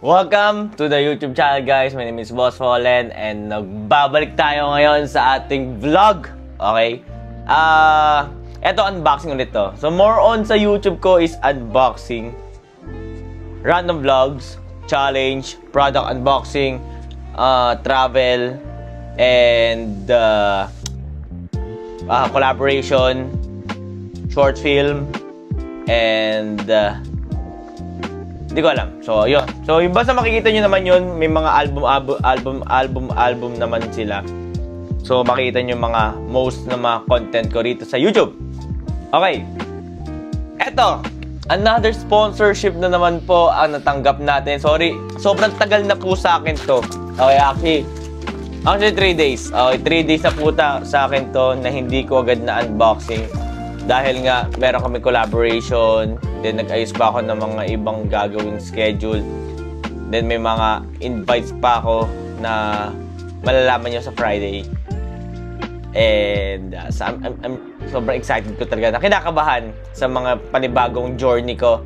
Welcome to the YouTube channel, guys. My name is Boss Fallen and nagbabalik tayo ngayon sa ating vlog. Okay? Eto, unboxing ulit to. So, more on sa YouTube ko is unboxing, random vlogs, challenge, product unboxing, travel, and collaboration, short film, and hindi ko alam. So, yun. So, yung basta makikita nyo naman yun, may mga album naman sila. So, makikita nyo mga most na mga content ko rito sa YouTube. Okay. Eto, another sponsorship na naman po ang natanggap natin. Sorry, sobrang tagal na po sa akin to. Okay, actually 3 days. Okay, 3 days na po sa akin to na hindi ko agad na unboxing. Dahil nga, meron kami collaboration. Then, nag-ayos pa ako ng mga ibang gagawing schedule. Then, may mga invites pa ako na malalaman nyo sa Friday. And, so I'm sobrang excited ko talaga. Kinakabahan sa mga panibagong journey ko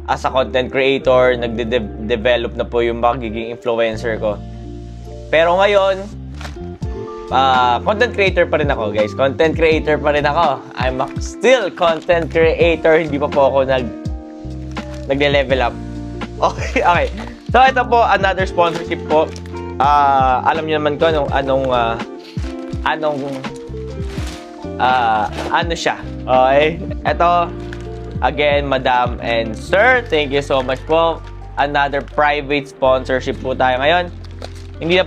as a content creator. Nagde-develop na po yung magiging influencer ko. Pero ngayon, content creator pa rin ako, guys. Content creator pa rin ako. I'm still content creator. Hindi pa po ako nagle-level up. Okay, okay. So, ito po, another sponsorship po. Alam niyo naman ko ano siya. Okay? Ito, again, madam and sir, thank you so much po. Another private sponsorship po tayo ngayon. Hindi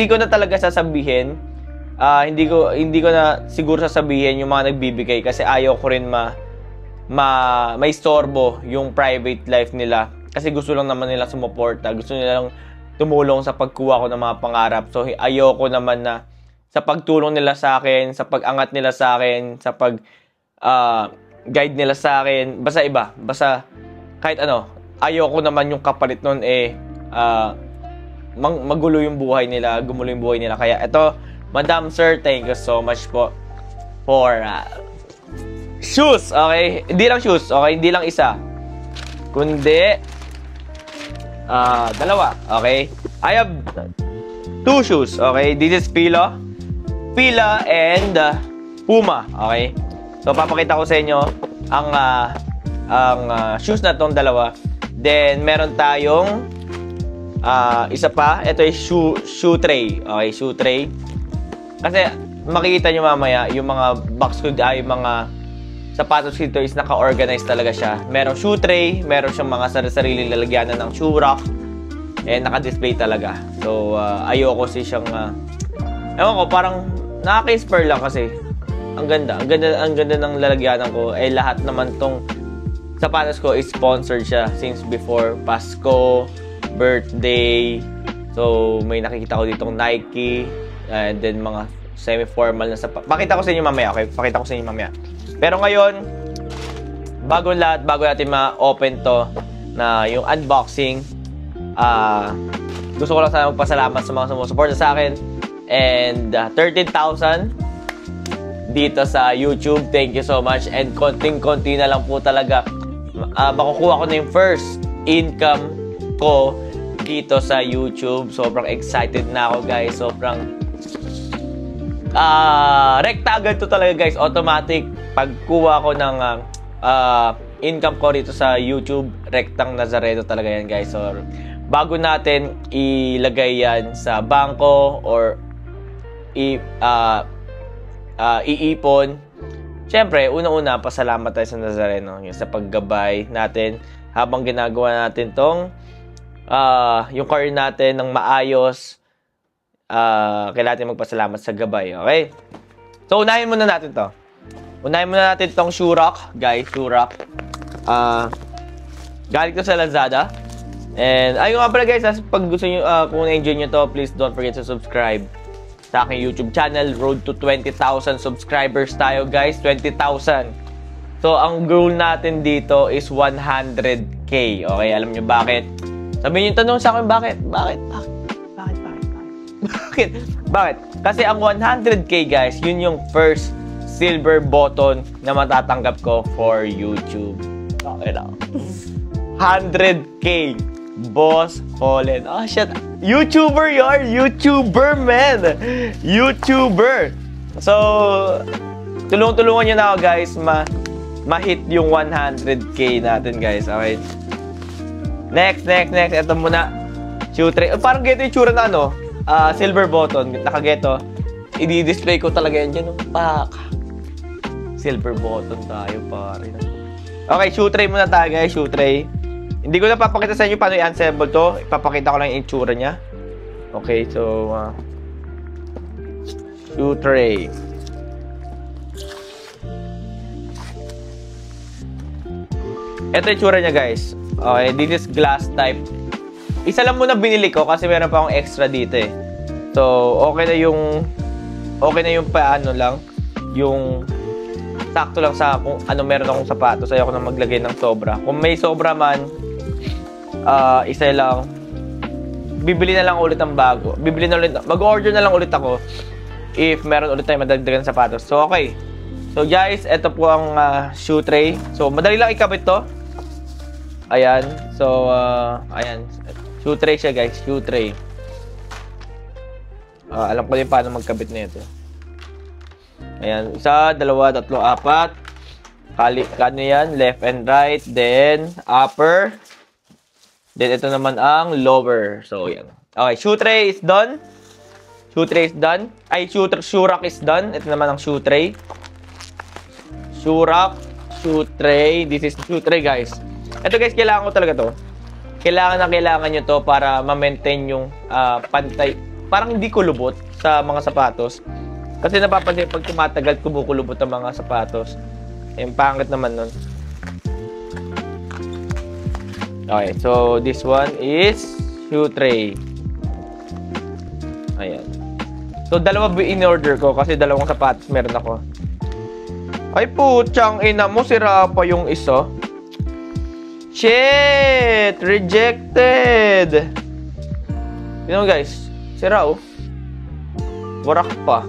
ko na talaga sasabihin. Hindi ko na siguro sasabihin yung mga nagbibigay kasi ayaw ko rin may istorbo yung private life nila. Kasi gusto lang naman nila sumuporta. Gusto nila lang tumulong sa pagkuha ko ng mga pangarap. So ayaw ko naman na sa pagtulong nila sa akin, sa pag-angat nila sa akin, sa pag guide nila sa akin, basta kahit ano, ayaw ko naman yung kapalit nun magulo yung buhay nila, gumulo yung buhay nila. Kaya ito, madam, sir, thank you so much po for shoes, okay? Hindi lang shoes, okay? Hindi lang isa, kundi dalawa, okay? I have 2 shoes, okay? This is Fila and Puma, okay? So, papakita ko sa inyo ang shoes na tong dalawa. Then, meron tayong isa pa, ito ay shoe tray. Okay, shoe tray. Kasi makikita nyo mamaya, yung mga box ko, yung mga sapatos dito is naka-organize talaga siya. Merong shoe tray, meron siyang mga sariling lalagyanan ng shoe rack, and naka-display talaga. So, ayoko siyang, ewan ko, parang nakaka-inspire lang kasi. Ang ganda ng lalagyanan ko. Lahat naman tong sapatos ko is sponsored siya since before Pasko, birthday. So, may nakikita ko ditong Nike, and then mga semi-formal na sapatos. Pakita ko sa inyo mamaya, okay? Pakita ko sa inyo mamaya. Pero ngayon, bago natin ma-open to na yung unboxing, gusto ko lang sana magpasalamat sa mga sumusuporta sa akin. And 13,000 dito sa YouTube. Thank you so much. And konting-konti na lang po talaga makukuha ko na yung first income ko dito sa YouTube. Sobrang excited na ako, guys. Sobrang rekta agad to talaga, guys. Automatic pagkuha ko ng income ko dito sa YouTube, rektang Nazareto talaga yan, guys. So bago natin ilagay yan sa bangko or iipon, syempre una-una pasalamat tayo sa Nazareno sa paggabay natin habang ginagawa natin tong yung career natin ng maayos. Kailangan natin magpasalamat sa gabay, okay? So, unahin muna natin to. Unahin muna natin tong shoe rack, guys. Shoe rack. Galing to sa Lazada. And, ayun nga pala, guys. Pag gusto nyo, kung na-enjoy nyo to, please don't forget to subscribe sa aking YouTube channel. Road to 20,000 subscribers tayo, guys. 20,000. So, ang goal natin dito is 100K. Okay, alam nyo bakit? Sabihin nyo, tanong sa akin, bakit? Bakit? Kasi ang 100K, guys, yun yung first silver button na matatanggap ko for YouTube. Okay lang. 100K. Boss Fallen. Oh, shit. YouTuber yun. YouTuber, man. YouTuber. So, tulungan nyo na ako, guys, ma-hit yung 100k natin, guys. Okay? Next. Ito muna. Shoe tray. Parang geto yung tsura na, ano, silver button. Nakageto. I-display ko talaga yan dyan. Pak. Silver button tayo, pare. Okay, shoe tray muna tayo, guys. Shoe tray. Hindi ko na papakita sa inyo paano i-unassemble to. Ipapakita ko lang yung itsura niya. Okay, so shoe tray. Ito yung itsura niya, guys. Okay, this is glass type. Isa lang muna binili ko kasi meron pa akong extra dito eh. So, okay na yung paano lang, yung sakto lang sa kung ano meron akong sapatos. Ayoko na maglagay ng sobra. Kung may sobra man, isa lang, bibili na lang ulit ng bago. Mag-order na lang ulit ako if meron ulit tayong madagdagan sapatos. So, okay. So, guys, ito po ang shoe tray. So, madali lang ikabit to. Ayan. So, ayan. Shoe tray siya, guys. Shoe tray. Alam ko din paano magkabit na ito. Ayan. 1, 2, 3, 4. Kano yan? Left and right. Then, upper. Then, ito naman ang lower. So, yan. Okay. Shoe tray is done. Shoe tray is done. Ay, shoe rack is done. Ito naman ang shoe tray. Shoe rack. Shoe tray. This is shoe tray, guys. Ito, guys, kailangan ko talaga to. Kailangan nyo to para ma-maintain yung pantay. Parang hindi kulubot sa mga sapatos. Kasi napapansin, pag tumatagal, kumukulubot ang mga sapatos. Yung pangit naman nun. Okay, so this one is shoe tray. Ayan. So, dalawa in-order ko kasi dalawang sapatos meron ako. Ay, putyang ina mo, sira pa yung isa. Shit! Rejected! You know, guys, sira, oh. Warak pa.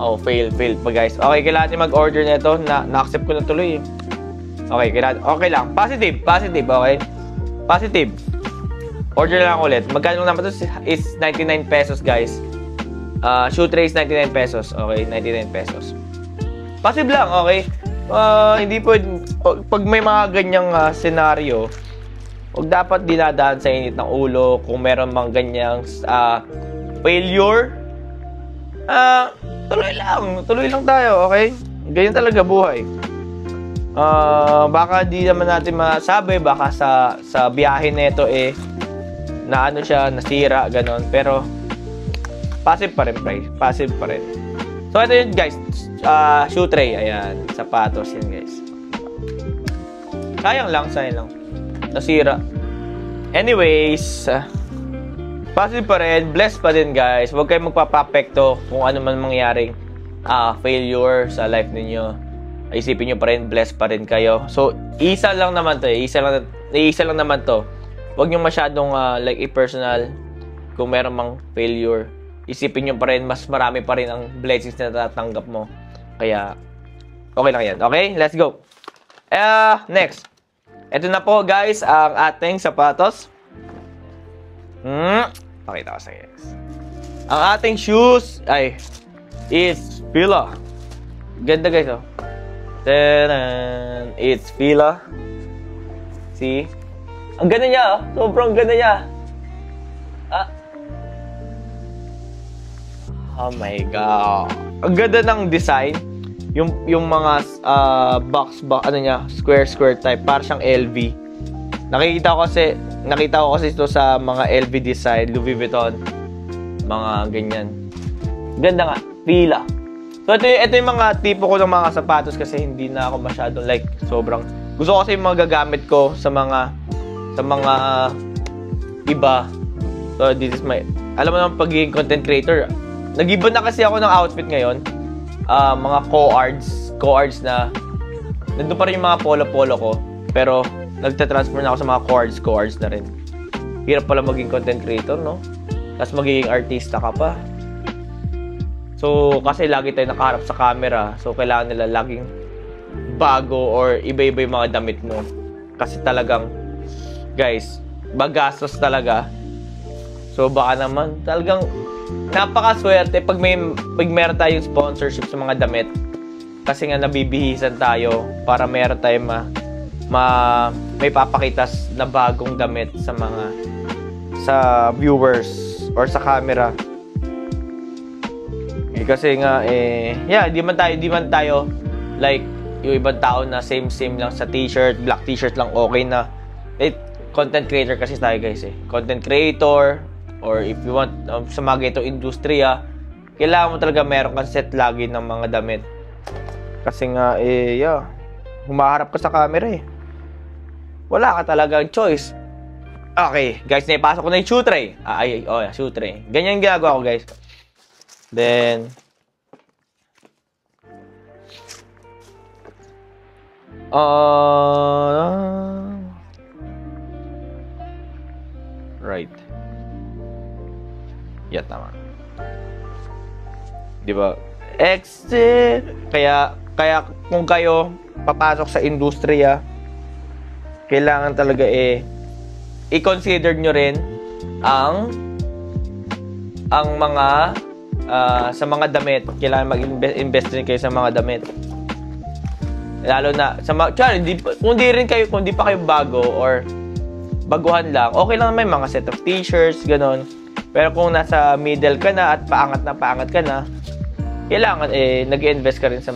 Oh, fail pa, guys. Okay, kailangan nyo mag-order na ito. Na-accept ko na tuloy, eh. Okay, okay lang. Positive, okay? Positive. Order lang ulit. Magkano naman ito is 99 pesos, guys. Shoe tray is 99 pesos. Okay, 99 pesos. Positive lang, okay? Hindi pwede, pag may mga ganyang senaryo, huwag dapat dinadaan sa init ng ulo. Kung meron mang ganyang failure, tuloy lang tayo, okay? Ganyan talaga buhay. Baka di naman natin masabi, baka sa biyahe nito na ano siya, nasira, ganon. Pero passive pa rin, guys. Passive pa rin. So ito yun, guys. Shoe tray, ayan, sapatos yan, guys. Sayang lang. Nasira. Anyways, passive pa rin, blessed pa din, guys. Huwag kayong magpapapekto kung ano man mangyaring failure sa life ninyo. Isipin nyo pa rin, blessed pa rin kayo. So, isa lang naman to, isa lang naman to. Huwag nyo masyadong like personal kung meron mang failure. Isipin nyo pa rin, mas marami pa rin ang blessings na natatanggap mo. Kaya, okay lang yan. Okay, let's go. Next. Ito na po, guys, ang ating sapatos. Pakita ko sa inyo. Ang ating shoes is Fila. Ganda, guys, oh. Taran! It's Fila. See? Ang ganda niya, oh. Sobrang ganda niya. Oh my God. Ang ganda ng design. Yung mga box, ano niya, square type. Para siyang LV. Nakita ko kasi ito sa mga LV design, Louis Vuitton. Mga ganyan. Ganda nga. Fila. So, ito yung mga tipo ko ng mga sapatos kasi hindi na ako masyadong like sobrang. Gusto ko kasi yung mga gagamit ko sa mga iba. So, this is my, alam mo naman pagiging content creator. Nag-iba na kasi ako ng outfit ngayon. Mga co-ards na, nandun pa rin yung mga polo-polo ko. Pero, nagta-transfer na ako sa mga co-ards na rin. Hirap pala maging content creator, no? Tapos magiging artista ka pa. So, kasi lagi tayo nakaharap sa camera. So, kailangan nila laging bago or iba-iba yung mga damit mo. Kasi talagang, guys, bagastos talaga. So baka naman talagang napakaswerte pag meron tayong sponsorship sa mga damit. Kasi nga nabibihisan tayo para meron tayong may papakita na bagong damit sa viewers or sa camera. Kasi nga di man tayo like yung ibang tao na same lang sa t-shirt, black t-shirt lang okay na. Content creator kasi tayo guys Content creator or if you want sa mga ganitong industriya, kailangan mo talaga meron kang set lagi ng mga damit. Kasi nga humaharap ka sa camera wala ka talagang choice. Okay, guys, naipasok ko na yung shoe tray. Shoe tray. Ganyan ginagawa ko, guys. Then, right. Tama. Diba? Exit. Kaya kung kayo papasok sa industriya, kailangan talaga i-consider nyo rin ang mga sa mga damit. Kailangan mag-invest din kayo sa mga damit. Lalo na kung di pa kayo bago or baguhan lang, okay lang may mga set of t-shirts, ganon. Pero kung nasa middle ka na at paangat ka na, kailangan nag-invest ka rin sa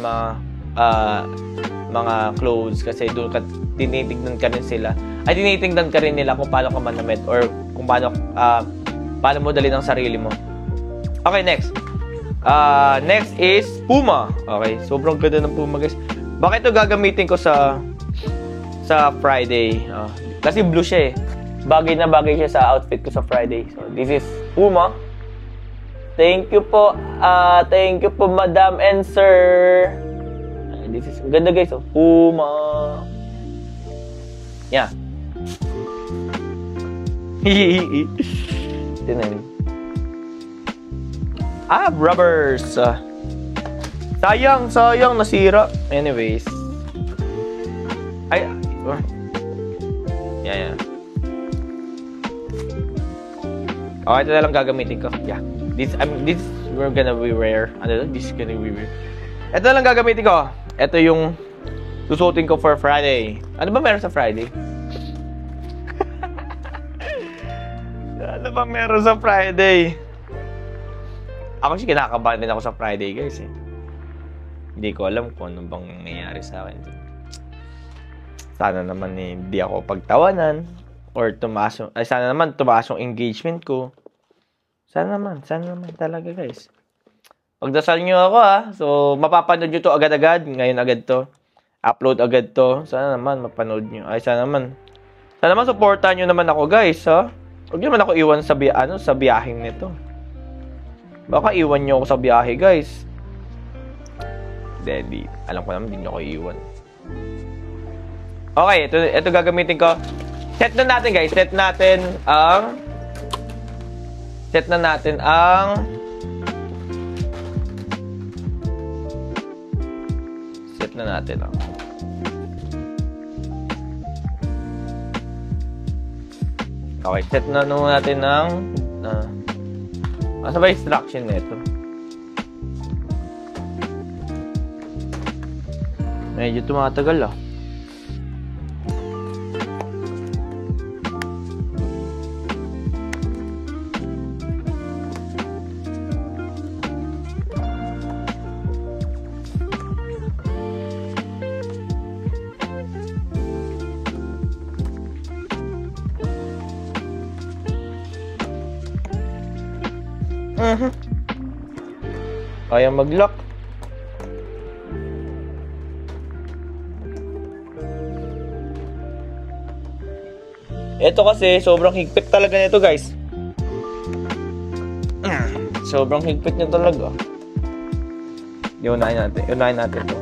mga clothes kasi doon ka tinitingnan ka rin sila. Tinitingnan ka rin nila kung paano ka manamit or kung paano mo dalhin ang sarili mo. Okay, next. Next is Puma. Okay, sobrang ganda ng Puma, guys. Bakit ito gagamitin ko sa Friday? Kasi blue siya Bagay na bagay siya sa outfit ko sa Friday. So, this is Puma. Thank you po, madam and sir. This is ganda, guys. Puma. Yeah. Tinan. Rubbers. Sayang nasira. Anyways. Yeah. Okay, ito na lang gagamitin ko. Yeah. This we're gonna be rare. This is gonna be rare. Ito na lang gagamitin ko. Ito yung susuotin ko for Friday. Ano ba meron sa Friday? Ano ba meron sa Friday? Ako siya kinakabahan din ako sa Friday, guys. Hindi ko alam kung ano bang nangyayari sa akin. Sana naman hindi ako pagtawanan or sana naman tumaas yung engagement ko. Sana naman talaga, guys. Pagdasal nyo ako So, mapapanood nyo to agad-agad. Ngayon agad to. Upload agad to. Sana naman mapanood nyo. Sana naman supportan nyo naman ako, guys, Huwag nyo naman ako iwan sa biyaheng nito. Baka iwan nyo ako sa biyahe, guys. Hindi. Alam ko naman, hindi nyo ako iwan. Okay, ito gagamitin ko. Set na natin, guys. Set na natin ang okay, set na natin ng asa ba instruction nito? Medyo tumatagal Kaya mag-lock. Ito kasi sobrang higpit talaga nito, guys. Sobrang higpit niya talaga. Unahin natin to.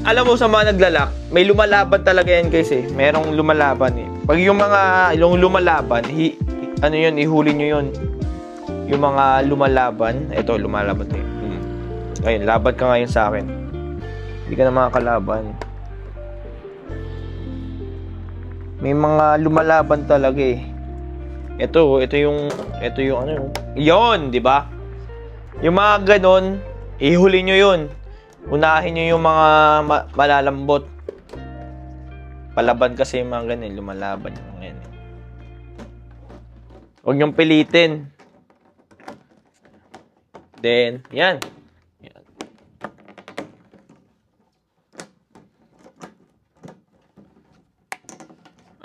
Alam mo sa mga naglalak, may lumalaban talaga yan, guys Merong lumalaban Pag yung lumalaban, ihuli nyo yun. Yung mga lumalaban, ito lumalaban to. Ngayon, laban ka ngayon sa akin. Hindi ka na makakalaban. May mga lumalaban talaga eh. Ito yung ano yun. Yun, di ba? Yung mga ganon, ihuli nyo yun. Unahin nyo yung mga malalambot. Palaban kasi yung mga ganun, lumalaban yung mga ganun. Huwag nyong pilitin. Then, yan.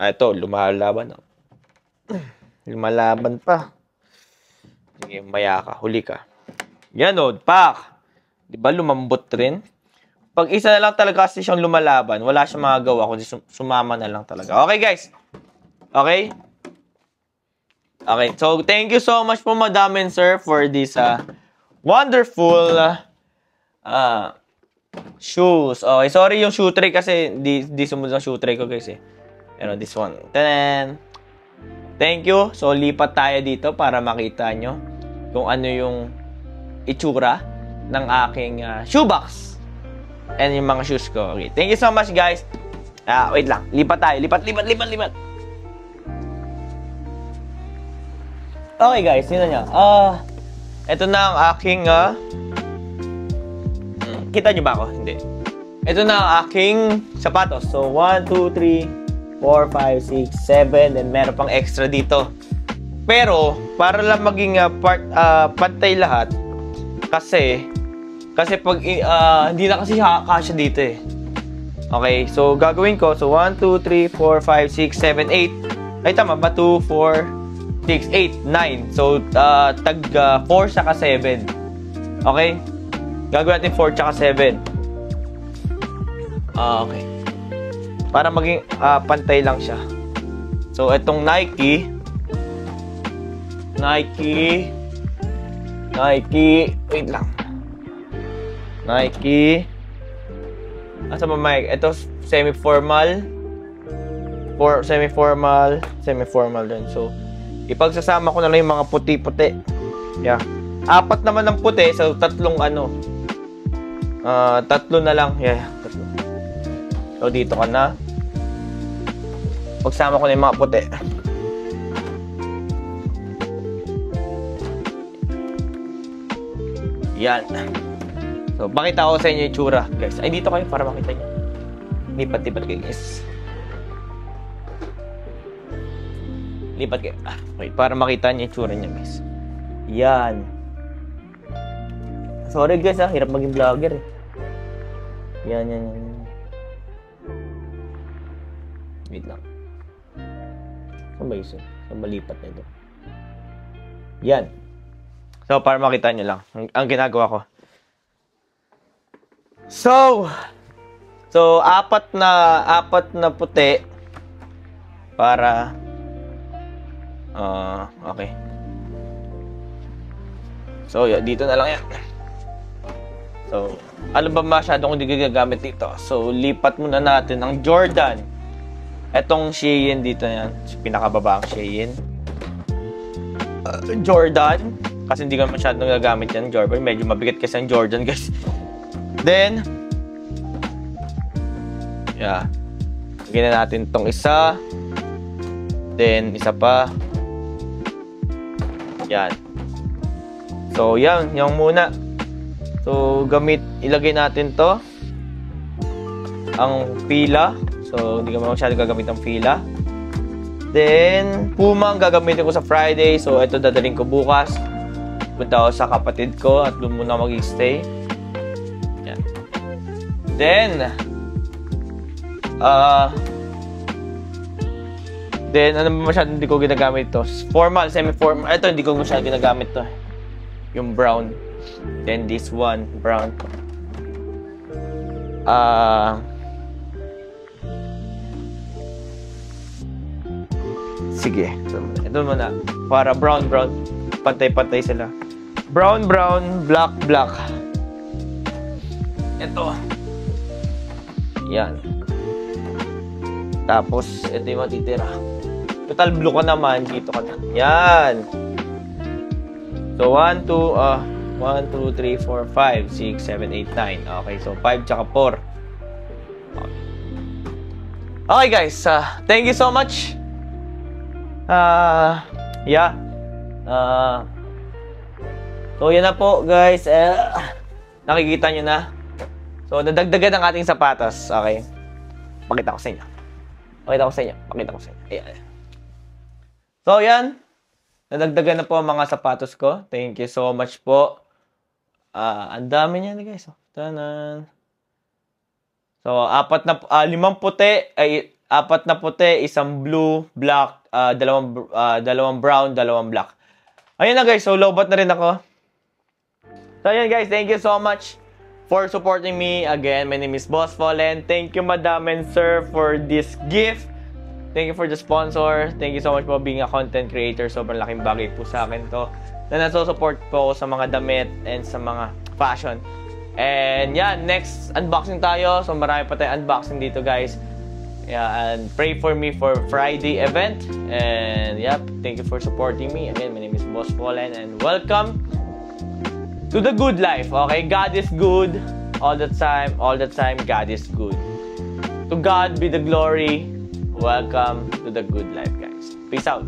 Ito, lumalaban. Lumalaban pa. Sige, maya ka, huli ka. Yan o, pak! Diba lumambot rin? Pag isa na lang talaga kasi siyang lumalaban, wala siyang magagawa kundi sumama na lang talaga. Okay, guys? Okay? Okay, so thank you so much po, Madam and Sir, for this wonderful shoes. Okay, sorry yung shoe tray kasi di sumunod ang shoe tray ko, guys eh. Pero this one. Tanan! Thank you. So, lipat tayo dito para makita nyo kung ano yung itsura ng aking shoebox and yung mga shoes ko. Okay. Thank you so much, guys. Wait lang. Lipat tayo. Lipat. Okay, guys. Sino nyo? Ito na ang aking kita nyo ba ako? Hindi. Ito na ang aking sapatos. So, 1, 2, 3 4, 5, 6, 7, and meron pang extra dito. Pero, para lang maging pantay lahat, kasi pag, hindi na kasi kasya dito eh. Okay, so gagawin ko, so 1, 2, 3, 4, 5, 6, 7, 8. Ay, tama ba? 2, 4, 6, 8, 9. So, tag 4 saka 7. Okay? Gagawin natin 4 saka 7. Okay. Para maging pantay lang siya. So, itong Nike. Wait lang. Nike. Asa ba, Mike? Ito, semi-formal. Semi-formal din. So, ipagsasama ko na lang yung mga puti-puti. Yeah. 4 naman ng puti. So, 3 3 na lang. Yeah, 3. So, dito ka na. Pagsama ko na yung mga puti. Yan. So, pakita ko sa inyo yung tsura, guys. Ay, dito kayo para makita nyo. Lipat kayo, guys. Lipat kayo. Okay, para makita nyo yung tsura niya, guys. Yan. Sorry, guys, hirap maging vlogger, eh. Yan. Wait lang. Saan ba yun? Saan malipat na ito? Yan. So, para makita nyo lang ang ginagawa ko. So, 4 na puti para okay. So, dito na lang yan. So, ano ba masyadong hindi gagamit dito? So, lipat muna natin ng Jordan. Etong Shein dito yan. Pinakababaang Shein. Jordan. Kasi hindi ko masyadong gagamit yan. Jordan. Medyo mabigat kasi ang Jordan, guys. Then, yeah. Lagyan na natin tong isa. Then, isa pa. Yan. So, yan. Yung muna. So, ilagay natin to. Ang pila. So, hindi ko masyado gagamit ng fila. Then, Puma ang gagamitin ko sa Friday. So, ito dadaling ko bukas. Punta ako sa kapatid ko at doon muna mag-stay. Yan. Then, ano ba masyado hindi ko ginagamit ito? Formal, semi-formal. Ito, hindi ko masyado ginagamit ito. Yung brown. Then, this one, brown. Sige. So, ito muna. Para brown. Pantay-pantay sila. Brown, black. Ito. Yan. Tapos, ito yung matitira. Total blue ka naman. Dito ka na. Yan. So, 1, 2, 3, 4, 5, 6, 7, 8, 9. Okay. So, 5 tsaka 4. Okay. Okay guys, thank you so much. Yeah. So yan na po guys. Nakikita nyo na. So nadagdagan ang ating sapatos. Okay. Pakita ko sa inyo. Pakita ko sa inyo. Ayan. So yan. Nadagdagan na po ang mga sapatos ko. Thank you so much po. Ang dami niyan guys. Tanan. So, limang puti, apat na puti, isang blue, black, dalawang brown, dalawang black. Ayun na guys, so lowbat na rin ako. So, ayun guys, thank you so much for supporting me. Again, my name is Boss Fallen. Thank you, Madam and Sir, for this gift. Thank you for the sponsor. Thank you so much for being a content creator. Sobrang laking bagay po sa akin to. Na nasusupport po ako sa mga damit and sa mga fashion. And yeah, next unboxing tayo. So marami pa tayong unboxing dito guys. Yeah, and pray for me for Friday event. And yeah, thank you for supporting me. Again, my name is Boss Fallen and welcome to the good life. Okay, God is good all the time. All the time, God is good. To God be the glory. Welcome to the good life, guys. Peace out.